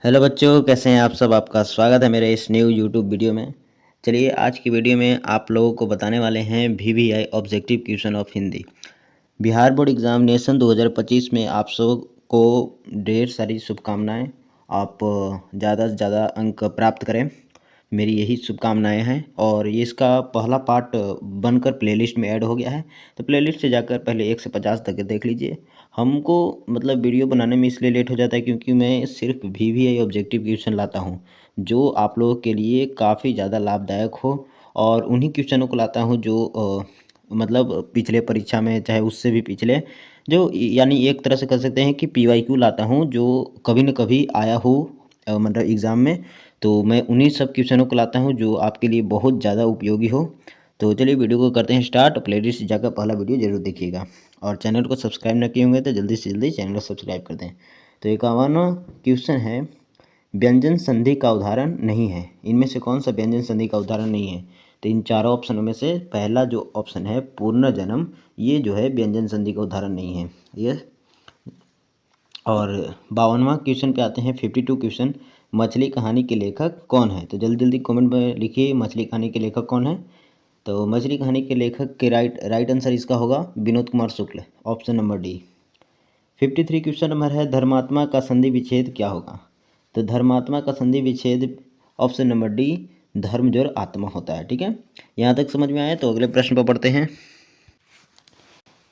Hello बच्चों, कैसे हैं आप सब। आपका स्वागत है मेरे इस न्यू यूट्यूब वीडियो में। चलिए आज की वीडियो में आप लोगों को बताने वाले हैं VVI objective question of Hindi. Bihar board examination 2025 में आप सबको ढेर सारी शुभकामनाएं। आप ज़्यादा से ज़्यादा अंक प्राप्त करें, मेरी यही शुभकामनाएं हैं। और ये इसका पहला पार्ट बनकर प्लेलिस्ट में ऐड हो गया है, तो प्लेलिस्ट से जाकर पहले 1 से 50 तक देख लीजिए। हमको मतलब वीडियो बनाने में इसलिए लेट हो जाता है क्योंकि मैं सिर्फ VVI ऑब्जेक्टिव क्वेश्चन लाता हूँ जो आप लोगों के लिए काफ़ी ज़्यादा लाभदायक हो, और उन्हीं क्वेश्चनों को लाता हूँ जो मतलब पिछले परीक्षा में, चाहे उससे भी पिछले, जो यानी एक तरह से कह सकते हैं कि PYQ लाता हूँ जो कभी न कभी आया हो मतलब एग्ज़ाम में। तो मैं उन्हीं सब क्वेश्चनों को लाता हूँ जो आपके लिए बहुत ज़्यादा उपयोगी हो। तो चलिए वीडियो को करते हैं स्टार्ट। प्लेलिस्ट जाकर पहला वीडियो जरूर देखिएगा, और चैनल को सब्सक्राइब न किए होंगे तो जल्दी से जल्दी चैनल को सब्सक्राइब कर दें। तो 51वां क्वेश्चन है, व्यंजन संधि का उदाहरण नहीं है। इनमें से कौन सा व्यंजन संधि का उदाहरण नहीं है? तो इन चारों ऑप्शनों में से पहला जो ऑप्शन है पूर्ण जन्म, ये जो है व्यंजन संधि का उदाहरण नहीं है ये। और 52वां क्वेश्चन पे आते हैं, 52 क्वेश्चन, मछली कहानी के लेखक कौन है? तो जल्दी जल्दी कमेंट में लिखिए मछली कहानी के लेखक कौन है। तो मछली कहानी के लेखक के राइट आंसर इसका होगा Vinod Kumar Shukla, option number D. 53 question number है, धर्मात्मा का संधि विच्छेद क्या होगा? तो धर्मात्मा का संधि विच्छेद ऑप्शन नंबर डी, धर्म जोर आत्मा होता है। ठीक है, यहाँ तक समझ में आया? तो अगले प्रश्न पर पढ़ते हैं।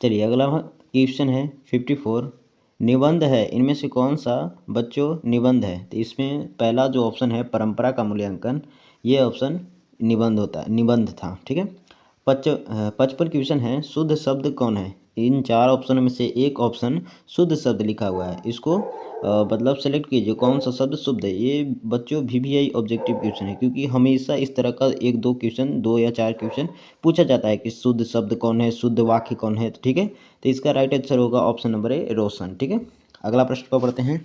चलिए अगला क्वेश्चन है 54, निबंध है। इनमें से कौन सा बच्चों निबंध है? तो इसमें पहला जो ऑप्शन है परंपरा का मूल्यांकन, ये ऑप्शन निबंध होता है, निबंध था। ठीक है। 55 क्वेश्चन है, शुद्ध शब्द कौन है? इन चार ऑप्शनों में से एक ऑप्शन शुद्ध शब्द लिखा हुआ है, इसको मतलब सेलेक्ट कीजिए कौन सा शब्द शुद्ध है। ये बच्चों VVI ऑब्जेक्टिव क्वेश्चन है, क्योंकि हमेशा इस तरह का एक दो क्वेश्चन, 2 या 4 क्वेश्चन पूछा जाता है कि शुद्ध शब्द कौन है, शुद्ध वाक्य कौन है। ठीक है, तो इसका राइट आंसर होगा ऑप्शन नंबर ए, रोशन। ठीक है, अगला प्रश्न को पढ़ते हैं।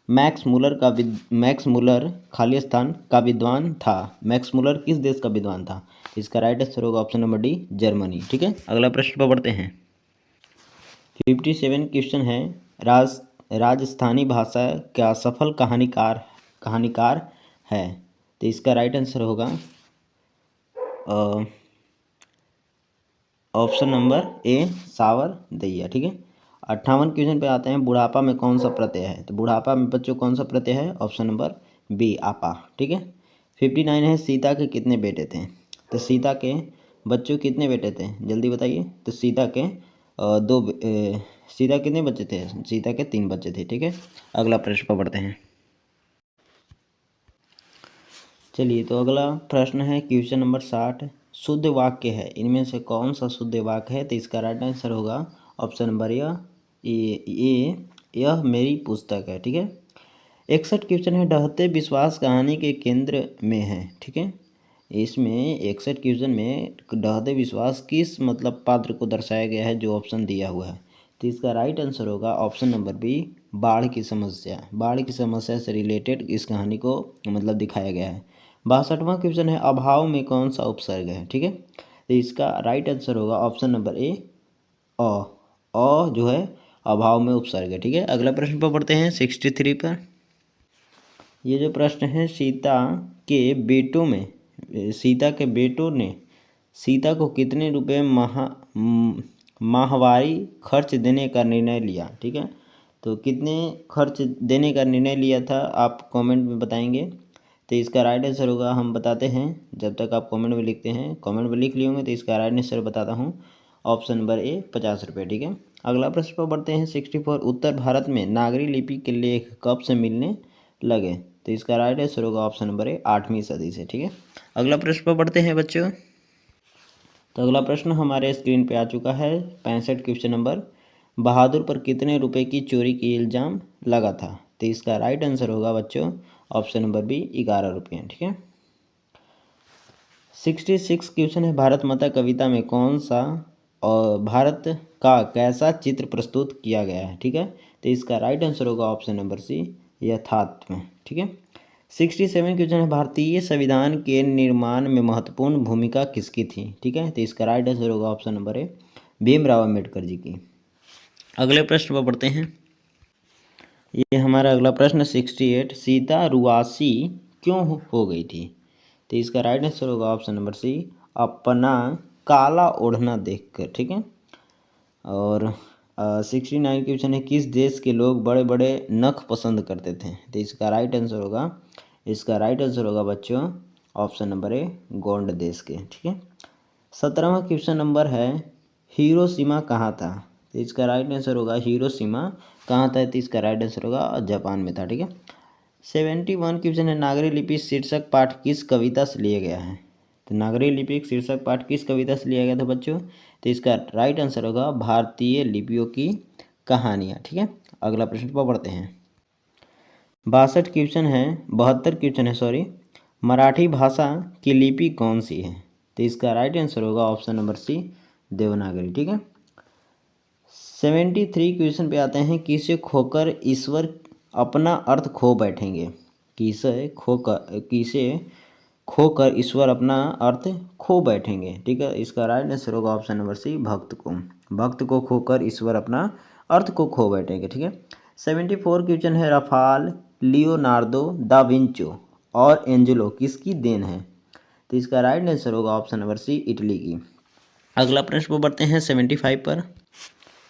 मैक्स मुलर खाली स्थान का विद्वान था। मैक्स मुलर किस देश का विद्वान था? इसका राइट आंसर होगा ऑप्शन नंबर डी, जर्मनी। ठीक है, अगला प्रश्न पर पढ़ते हैं। 57 क्वेश्चन है, राजस्थानी भाषा का सफल कहानीकार है। तो इसका राइट आंसर होगा ऑप्शन नंबर ए, सावर दैया। ठीक है, 58 क्वेश्चन पे आते हैं, बुढ़ापा में कौन सा प्रत्यय है? तो बुढ़ापा में बच्चों कौन सा प्रत्यय है? ऑप्शन नंबर बी, आपा। ठीक है। 59 है, सीता के कितने बेटे थे? तो सीता के बच्चों कितने बेटे थे, जल्दी बताइए। तो सीता के सीता कितने बच्चे थे? सीता के 3 बच्चे थे। ठीक है, अगला प्रश्न पर पढ़ते हैं। चलिए तो अगला प्रश्न है क्वेश्चन नंबर 60, शुद्ध वाक्य है। इनमें से कौन सा शुद्ध वाक्य है? तो इसका राइट आंसर होगा ऑप्शन नंबर ये, यह मेरी पुस्तक है। ठीक है। 61 क्वेश्चन है, ढहते विश्वास कहानी के केंद्र में है। ठीक है, इसमें 61 क्वेश्चन में ढहते विश्वास किस मतलब पात्र को दर्शाया गया है, जो ऑप्शन दिया हुआ है। तो इसका राइट आंसर होगा ऑप्शन नंबर बी, बाढ़ की समस्या। बाढ़ की समस्या से रिलेटेड इस कहानी को मतलब दिखाया गया है। 62वां क्वेश्चन है, अभाव में कौन सा उपसर्ग है? ठीक है, तो इसका राइट आंसर होगा ऑप्शन नंबर ए, अ जो है अभाव में उपसर्ग है। ठीक है, अगला प्रश्न पर पढ़ते हैं 63 पर। ये जो प्रश्न है, सीता के बेटों ने सीता को कितने रुपए माहवारी खर्च देने का निर्णय लिया? ठीक है, तो कितने खर्च देने का निर्णय लिया था, आप कमेंट में बताएंगे। तो इसका राइट आंसर होगा, हम बताते हैं जब तक आप कमेंट में लिखते हैं। कमेंट में लिख लिए होंगे तो इसका राइट आंसर बताता हूँ, ऑप्शन नंबर ए, 50 रुपये। ठीक है, अगला प्रश्न पर बढ़ते हैं 64, उत्तर भारत में नागरी लिपि के लेख कब से मिलने लगे? तो इसका राइट आंसर होगा ऑप्शन नंबर ए, 8वीं सदी से। ठीक है, अगला प्रश्न पर बढ़ते हैं बच्चों। तो अगला प्रश्न हमारे स्क्रीन पे आ चुका है, 65 क्वेश्चन नंबर, बहादुर पर कितने रुपए की चोरी की इल्ज़ाम लगा था? तो इसका राइट आंसर होगा बच्चों ऑप्शन नंबर बी, 11 रुपये। ठीक है। 66 क्वेश्चन है, भारत माता कविता में कौन सा और भारत का कैसा चित्र प्रस्तुत किया गया है? ठीक है, तो इसका राइट आंसर होगा ऑप्शन नंबर सी, यथार्थ। ठीक है। 67 क्वेश्चन है, भारतीय संविधान के निर्माण में महत्वपूर्ण भूमिका किसकी थी? ठीक है, तो इसका राइट आंसर होगा option number A, Bhimrao Ambedkar ji की। अगले प्रश्न पर बढ़ते हैं। ये हमारा अगला प्रश्न 68, सीता रुआसी क्यों हो गई थी? तो इसका राइट आंसर होगा ऑप्शन नंबर सी, अपना काला ओढ़ना देखकर। ठीक है। और 69 क्वेश्चन है, किस देश के लोग बड़े बड़े नख पसंद करते थे? तो इसका राइट आंसर होगा बच्चों ऑप्शन नंबर ए, गोंड देश के। ठीक है। 17वां क्वेश्चन नंबर है, हिरोशिमा कहाँ था? तो इसका राइट आंसर होगा हिरोशिमा कहाँ था? तो इसका राइट आंसर होगा जापान में था। ठीक है। 71 क्वेश्चन है, नागरी लिपि शीर्षक पाठ किस कविता से लिया गया है? तो नागरी लिपि शीर्षक पाठ किस कविता से लिया गया था बच्चों? तो इसका राइट आंसर होगा भारतीय लिपियों की कहानियाँ। ठीक है। अगला प्रश्न पर बढ़ते हैं। 72 क्वेश्चन है सॉरी, मराठी भाषा की लिपि कौन सी है? तो इसका राइट आंसर होगा ऑप्शन नंबर सी, देवनागरी। ठीक है। 73 क्वेश्चन पे आते हैं, किसे खोकर ईश्वर अपना अर्थ खो बैठेंगे? किसे खोकर ईश्वर अपना अर्थ खो बैठेंगे? ठीक है। इसका राइट आंसर होगा ऑप्शन नंबर सी, भक्त को खोकर ईश्वर अपना अर्थ को खो बैठेंगे। ठीक है। 74 क्वेश्चन है, राफाल लियोनार्दो दा विंची और एंजेलो किसकी देन है? तो इसका राइट आंसर होगा ऑप्शन नंबर सी, इटली की। अगला प्रश्न पर बढ़ते हैं 75 पर।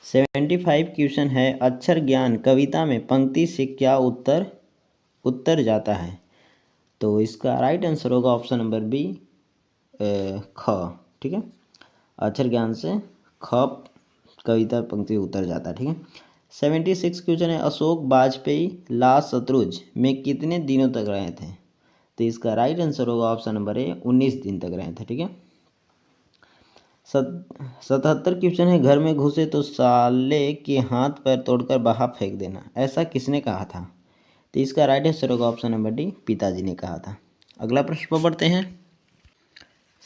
75 क्वेश्चन है, अक्षर ज्ञान कविता में पंक्ति से क्या उत्तर जाता है? तो इसका राइट आंसर होगा ऑप्शन नंबर बी, ख। ठीक है। अक्षर ज्ञान से ख कविता पंक्ति उत्तर जाता है। ठीक है। 76 क्वेश्चन है, अशोक वाजपेयी लाल शत्रुंज में कितने दिनों तक रहे थे? तो इसका राइट आंसर होगा ऑप्शन नंबर ए, 19 दिन तक रहे थे। ठीक है। 77 क्वेश्चन है, घर में घुसे तो साले के हाथ पैर तोड़कर बाहर फेंक देना, ऐसा किसने कहा था? तो इसका राइट आंसर होगा ऑप्शन नंबर डी, पिताजी ने कहा था। अगला प्रश्न पर बढ़ते हैं।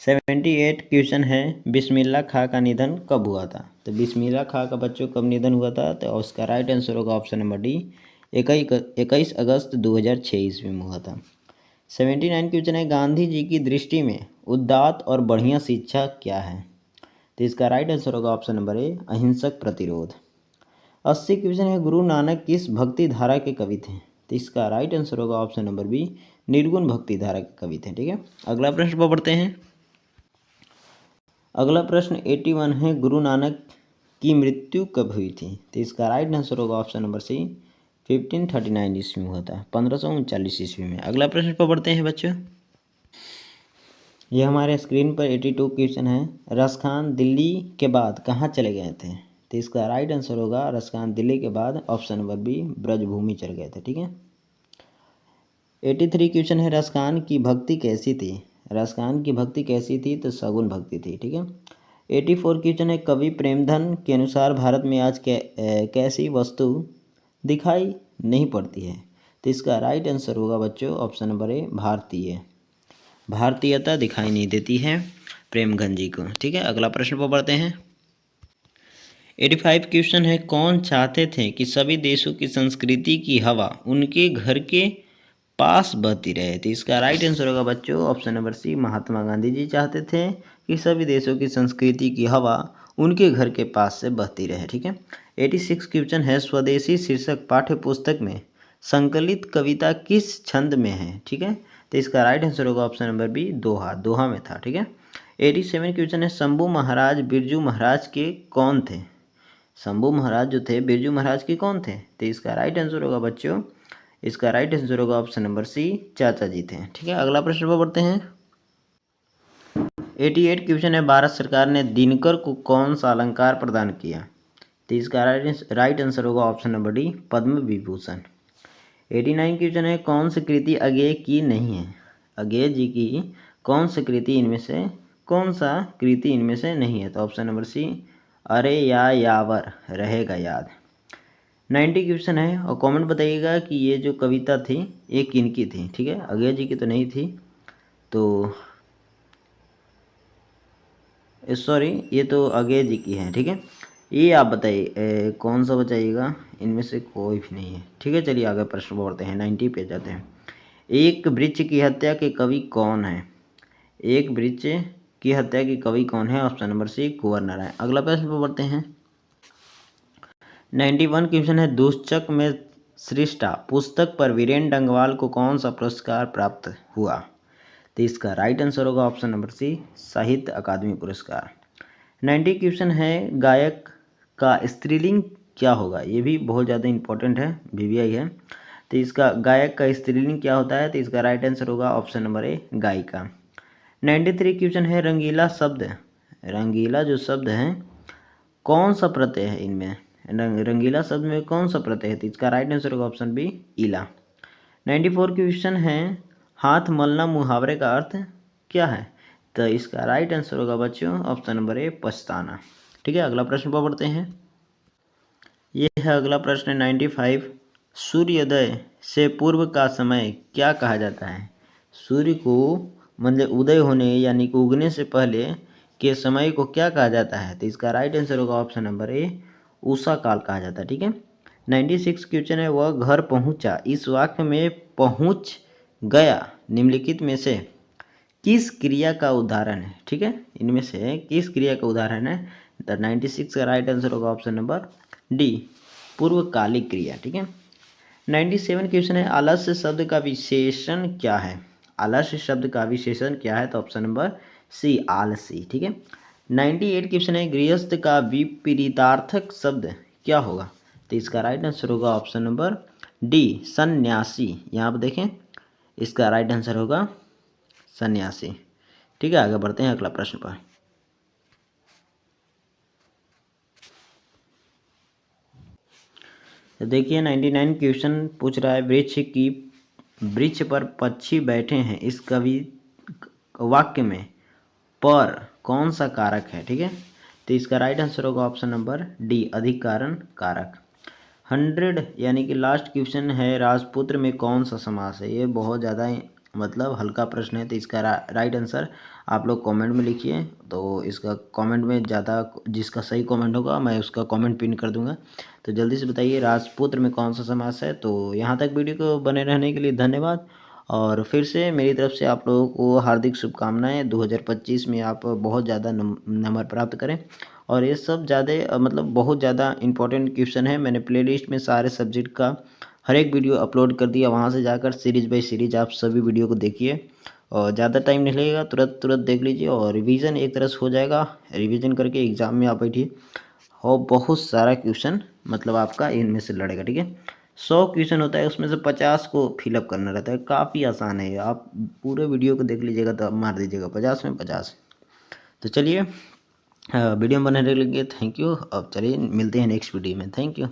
78 क्वेश्चन है, बिस्मिल्लाह खां का निधन कब हुआ था? तो बिस्मिल्लाह खां का बच्चों कब निधन हुआ था? तो उसका राइट आंसर होगा ऑप्शन नंबर डी, 21 अगस्त 2006 ईस्वी में हुआ था। 79 क्वेश्चन है, गांधी जी की दृष्टि में उदात्त और बढ़िया शिक्षा क्या है? तो इसका राइट आंसर होगा ऑप्शन नंबर ए, अहिंसक प्रतिरोध। 80 क्वेश्चन है, गुरु नानक किस भक्ति धारा के कवि थे? तो इसका राइट आंसर होगा ऑप्शन नंबर बी, निर्गुण भक्ति धारा के कवि थे। ठीक है। अगला प्रश्न पर बढ़ते हैं। अगला प्रश्न 81 है, गुरु नानक की मृत्यु कब हुई थी? तो इसका राइट आंसर होगा ऑप्शन नंबर सी, 1539 ईस्वी में हुआ था, 1539 ईस्वी में। अगला प्रश्न पर बढ़ते हैं बच्चों। यह हमारे स्क्रीन पर 82 क्वेश्चन है, रसखान दिल्ली के बाद कहाँ चले गए थे? तो इसका राइट आंसर होगा रसखान दिल्ली के बाद ऑप्शन नंबर बी, ब्रजभूमि चले गए थे। ठीक है। 83 क्वेश्चन है, रसखान की भक्ति कैसी थी? रसखान की भक्ति कैसी थी? तो सगुन भक्ति थी। ठीक है। 84 क्वेश्चन है, कवि प्रेमधन के अनुसार भारत में आज कैसी वस्तु दिखाई नहीं पड़ती है? तो इसका राइट आंसर होगा बच्चों ऑप्शन नंबर ए, भारतीयता दिखाई नहीं देती है प्रेमगंज जी को। ठीक है। अगला प्रश्न पर बढ़ते हैं। 85 क्वेश्चन है, कौन चाहते थे कि सभी देशों की संस्कृति की हवा उनके घर के पास बहती रहे? तो इसका राइट आंसर होगा बच्चों option number C, Mahatma Gandhi ji चाहते थे कि सभी देशों की संस्कृति की हवा उनके घर के पास से बहती रहे। ठीक है। 86 क्वेश्चन है, स्वदेशी शीर्षक पाठ्य पुस्तक में संकलित कविता किस छंद में है? ठीक है। तो इसका राइट आंसर होगा ऑप्शन नंबर बी, दोहा में था। ठीक है। 87 क्वेश्चन है, शंभू महाराज बिरजू महाराज के कौन थे? शंभू महाराज जो थे बिरजू महाराज के कौन थे? तो इसका राइट आंसर होगा बच्चों, इसका राइट आंसर होगा ऑप्शन नंबर सी, चाचा जी थे। ठीक है। अगला प्रश्न पर बढ़ते हैं। 88 क्वेश्चन है, भारत सरकार ने दिनकर को कौन सा अलंकार प्रदान किया? तो इसका राइट आंसर होगा option number D, Padma Vibhushan. 89 question है, कौन सी कृति अगेय की नहीं है? अगेय जी की कौन सी कृति इनमें से नहीं है? तो ऑप्शन नंबर सी, अरे या यावर रहेगा याद। 90 क्वेश्चन है, और कमेंट बताइएगा कि ये जो कविता थी ये किनकी थी? ठीक है। अगेय जी की तो नहीं थी, तो सॉरी, ये तो अगेय जी की है। ठीक है। ये आप बताइए कौन सा बचाइएगा, इनमें से कोई भी नहीं है। ठीक है। चलिए आगे प्रश्न बढ़ते हैं, 90 पे जाते हैं। एक वृक्ष की हत्या के कवि कौन है? एक वृक्ष की हत्या के कवि कौन है? ऑप्शन नंबर सी, कुंवर नारायण। अगला प्रश्न पर बढ़ते हैं। 91 क्वेश्चन है, दुष्चक में सृष्टा पुस्तक पर वीरेन डंगवाल को कौन सा पुरस्कार प्राप्त हुआ? तो इसका राइट आंसर होगा ऑप्शन नंबर सी, साहित्य अकादमी पुरस्कार। 90 क्वेश्चन है, गायक का स्त्रीलिंग क्या होगा? ये भी बहुत ज़्यादा इंपॉर्टेंट है, वीवीआई है। तो इसका गायक का स्त्रीलिंग क्या होता है? तो इसका राइट आंसर होगा ऑप्शन नंबर ए, गायिका। 93 क्वेश्चन है, रंगीला शब्द, रंगीला जो शब्द है कौन सा प्रत्यय है इनमें? रंगीला शब्द में कौन सा प्रत्यय है? तो इसका राइट आंसर होगा ऑप्शन बी, ईला। 94 क्वेश्चन है, हाथ मलना मुहावरे का अर्थ क्या है? तो इसका राइट आंसर होगा बच्चों ऑप्शन नंबर ए, पछताना। ठीक है, अगला प्रश्न पर बढ़ते हैं। ये है अगला प्रश्न 95, सूर्योदय से पूर्व का समय क्या कहा जाता है? सूर्य को मतलब उदय होने यानी कि उगने से पहले के समय को क्या कहा जाता है? तो इसका राइट आंसर होगा ऑप्शन नंबर ए, उषा काल कहा जाता है। ठीक है, 96 क्वेश्चन है, वह घर पहुंचा, इस वाक्य में पहुंच गया निम्नलिखित में से किस क्रिया का उदाहरण है? ठीक है, इनमें से किस क्रिया का उदाहरण है? द 96 का राइट आंसर होगा ऑप्शन नंबर डी, पूर्वकालिक क्रिया। ठीक है, 97 क्वेश्चन है, आलस्य शब्द का विशेषण क्या है? आलस्य शब्द का विशेषण क्या है? तो ऑप्शन नंबर सी, आलसी। ठीक है, 98 क्वेश्चन है, गृहस्थ का विपरीतार्थक शब्द क्या होगा? तो इसका राइट आंसर होगा ऑप्शन नंबर डी, सन्यासी। यहाँ पर देखें, इसका राइट आंसर होगा सन्यासी। ठीक है, आगे बढ़ते हैं अगला प्रश्न पर। तो देखिए 99 क्वेश्चन पूछ रहा है, वृक्ष पर पक्षी बैठे हैं, इस कवि वाक्य में पर कौन सा कारक है? ठीक है, तो इसका राइट आंसर होगा ऑप्शन नंबर डी, अधिक कारण कारक। 100 यानी कि लास्ट क्वेश्चन है, राजपुत्र में कौन सा समास है? ये बहुत ज़्यादा मतलब हल्का प्रश्न है, तो इसका राइट आंसर आप लोग कमेंट में लिखिए। तो इसका कमेंट में ज़्यादा जिसका सही कमेंट होगा मैं उसका कमेंट पिन कर दूंगा। तो जल्दी से बताइए राजपुत्र में कौन सा समास है। तो यहाँ तक वीडियो को बने रहने के लिए धन्यवाद, और फिर से मेरी तरफ से आप लोगों को हार्दिक शुभकामनाएं। 2025 में आप बहुत ज़्यादा नंबर प्राप्त करें, और ये सब ज़्यादा मतलब बहुत ज़्यादा इंपॉर्टेंट क्वेश्चन है। मैंने प्लेलिस्ट में सारे सब्जेक्ट का हर एक वीडियो अपलोड कर दिया, वहाँ से जाकर सीरीज़ बाय सीरीज आप सभी वीडियो को देखिए, और ज़्यादा टाइम नहीं लगेगा, तुरंत देख लीजिए, और रिवीजन एक तरह से हो जाएगा। रिवीजन करके एग्ज़ाम में आप बैठिए, और बहुत सारा क्वेश्चन मतलब आपका इनमें से लड़ेगा। ठीक है, 100 क्वेश्चन होता है, उसमें से 50 को फिलअप करना रहता है, काफ़ी आसान है। आप पूरे वीडियो को देख लीजिएगा तो मार दीजिएगा 50 में 50। तो चलिए वीडियो में बने रहने के लिए थैंक यू। अब चलिए मिलते हैं नेक्स्ट वीडियो में, थैंक यू।